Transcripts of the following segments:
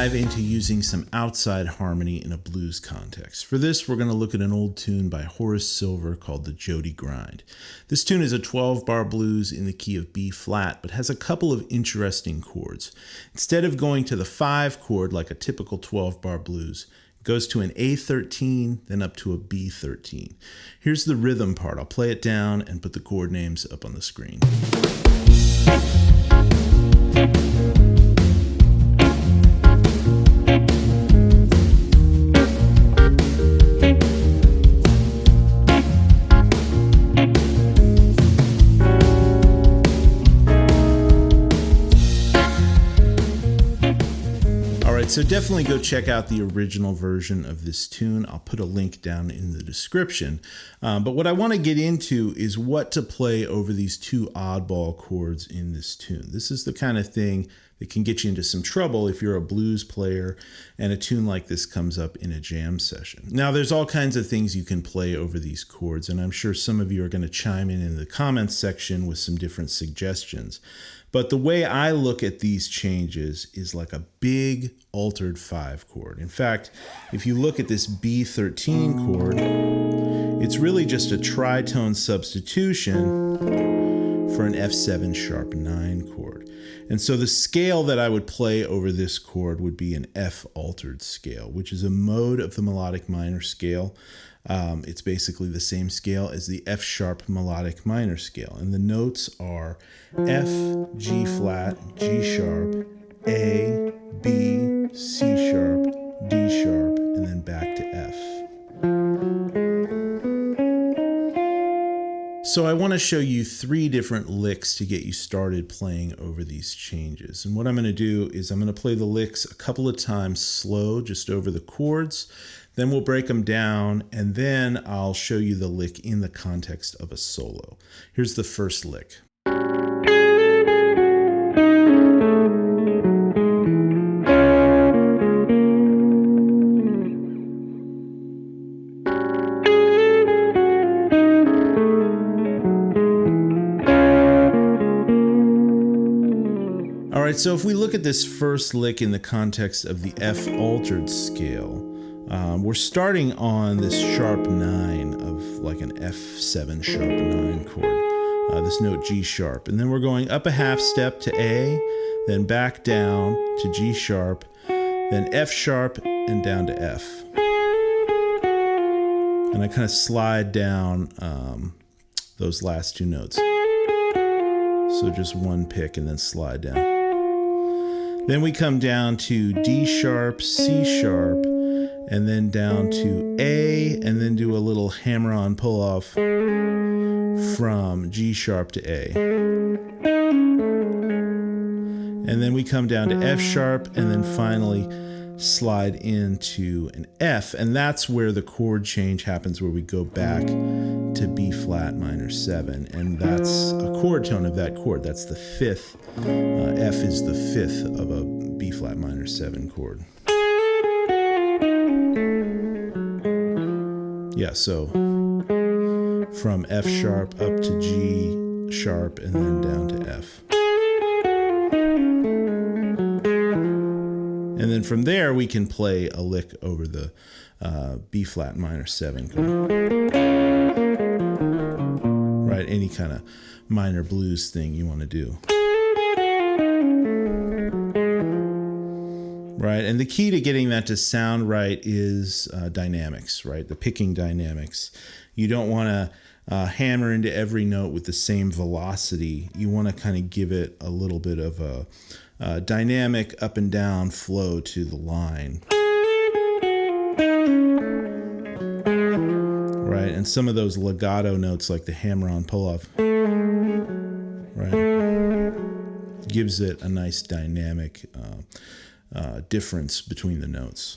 dive into using some outside harmony in a blues context. For this, we're going to look at an old tune by Horace Silver called the Jody Grind. This tune is a 12-bar blues in the key of B flat, but has a couple of interesting chords. Instead of going to the 5 chord like a typical 12-bar blues, it goes to an A13, then up to a B13. Here's the rhythm part. I'll play it down and put the chord names up on the screen. So definitely go check out the original version of this tune. I'll put a link down in the description. But what I want to get into is what to play over these two oddball chords in this tune. This is the kind of thing that can get you into some trouble if you're a blues player and a tune like this comes up in a jam session. Now, there's all kinds of things you can play over these chords, and I'm sure some of you are going to chime in the comments section with some different suggestions. But the way I look at these changes is like a big altered 5 chord. In fact, if you look at this B13 chord, it's really just a tritone substitution for an F7 sharp 9 chord. And so the scale that I would play over this chord would be an F altered scale, which is a mode of the melodic minor scale. It's basically the same scale as the F sharp melodic minor scale. And the notes are F, G flat, G sharp, A, B, C sharp, D sharp, and then back to F. So I want to show you 3 different licks to get you started playing over these changes. And what I'm going to do is I'm going to play the licks a couple of times slow, just over the chords. Then we'll break them down, and then I'll show you the lick in the context of a solo. Here's the first lick. All right, so if we look at this first lick in the context of the F altered scale, we're starting on this sharp 9 of like an F7 sharp 9 chord, this note G sharp. And then we're going up a half step to A, then back down to G sharp, then F sharp, and down to F. And I kind of slide down those last 2 notes. So just one pick and then slide down. Then we come down to D sharp, C sharp, and then down to A, and then do a little hammer-on pull-off from G sharp to A. And then we come down to F sharp, and then finally slide into an F, and that's where the chord change happens, where we go back to B flat minor 7, and that's a chord tone of that chord. That's the 5th. F is the 5th of a B flat minor 7 chord. Yeah, so from F sharp up to G sharp and then down to F. And then from there, we can play a lick over the B flat minor 7 chord. Right, any kind of minor blues thing you want to do. Right, and the key to getting that to sound right is dynamics, right? The picking dynamics. You don't want to hammer into every note with the same velocity. You want to kind of give it a little bit of a dynamic up and down flow to the line. Right, and some of those legato notes like the hammer-on pull-off, right, gives it a nice dynamic difference between the notes.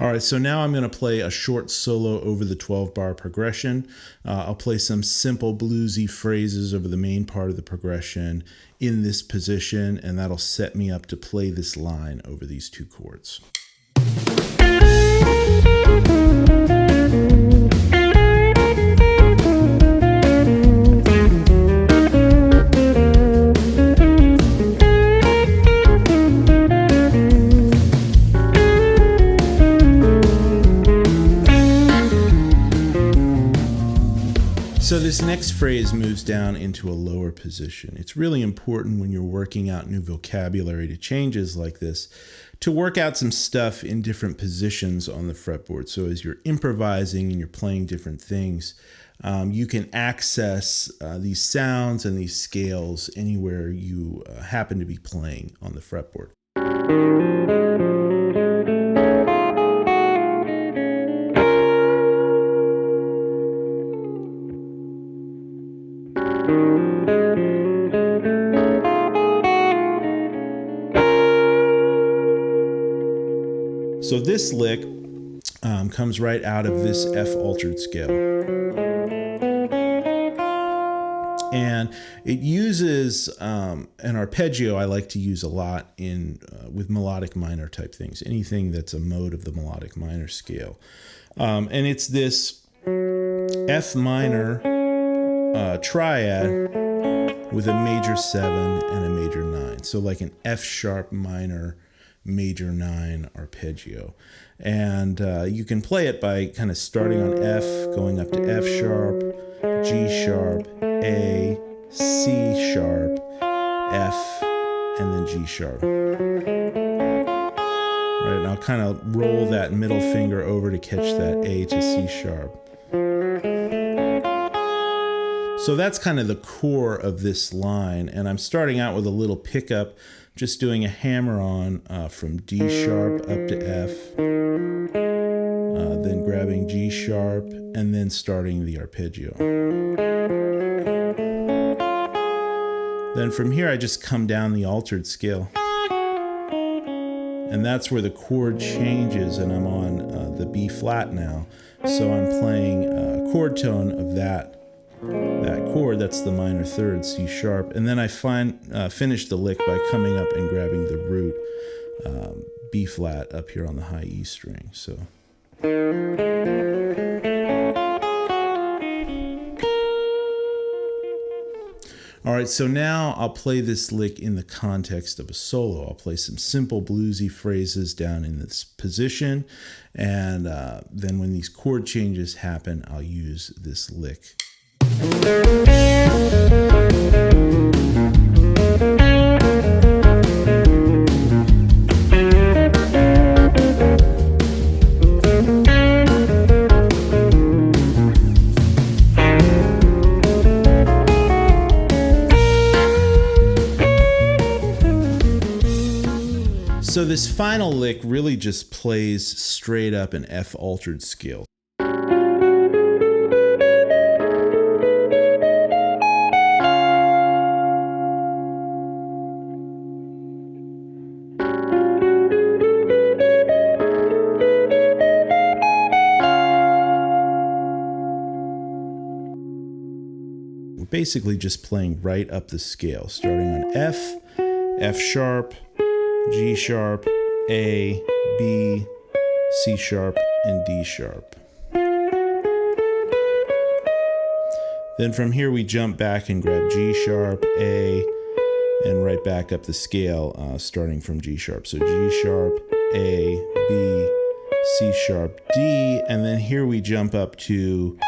All right, so now I'm going to play a short solo over the 12-bar progression. I'll play some simple bluesy phrases over the main part of the progression in this position, and that'll set me up to play this line over these 2 chords. So this next phrase moves down into a lower position. It's really important when you're working out new vocabulary to changes like this to work out some stuff in different positions on the fretboard. So as you're improvising and you're playing different things, you can access these sounds and these scales anywhere you happen to be playing on the fretboard. So this lick comes right out of this F altered scale. And it uses an arpeggio I like to use a lot in with melodic minor type things, anything that's a mode of the melodic minor scale. And it's this F minor triad with a major 7 and a major 9. So like an F sharp minor major 9 arpeggio. And you can play it by kind of starting on F, going up to F sharp, G sharp, A, C sharp, F, and then G sharp. Right, and I'll kind of roll that middle finger over to catch that A to C sharp. So that's kind of the core of this line, and I'm starting out with a little pickup, just doing a hammer-on from D sharp up to F, then grabbing G sharp, and then starting the arpeggio. Then from here I just come down the altered scale, and that's where the chord changes, and I'm on the B flat now, so I'm playing a chord tone of that chord, that's the minor third, C sharp, and then I finish the lick by coming up and grabbing the root B flat up here on the high E string. So all right, so now I'll play this lick in the context of a solo. I'll play some simple bluesy phrases down in this position, and then when these chord changes happen, I'll use this lick. So this final lick really just plays straight up an F altered scale. We're basically just playing right up the scale, starting on F, F sharp, G sharp, A, B, C sharp, and D sharp. Then from here we jump back and grab G sharp, A, and right back up the scale, starting from G sharp. So G sharp, A, B, C sharp, D, and then here we jump up to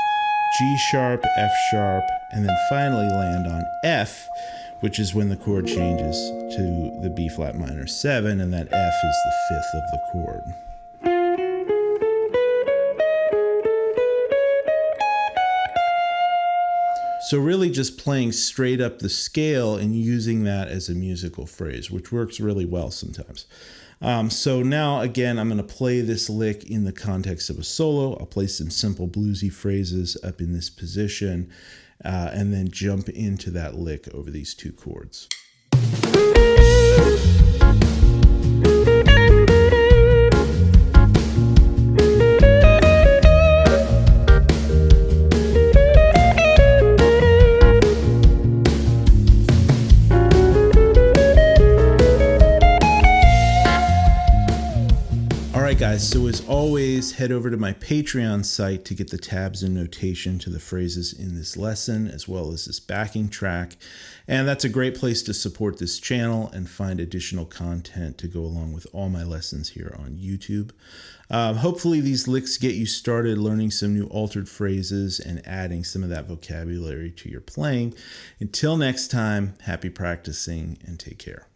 G sharp, F sharp, and then finally land on F, which is when the chord changes to the B flat minor 7, and that F is the fifth of the chord. So really just playing straight up the scale and using that as a musical phrase, which works really well sometimes. So now, again, I'm going to play this lick in the context of a solo. I'll play some simple bluesy phrases up in this position, and then jump into that lick over these two chords. All right, guys, so as always, head over to my Patreon site to get the tabs and notation to the phrases in this lesson, as well as this backing track. And that's a great place to support this channel and find additional content to go along with all my lessons here on YouTube. Hopefully these licks get you started learning some new altered phrases and adding some of that vocabulary to your playing. Until next time, happy practicing and take care.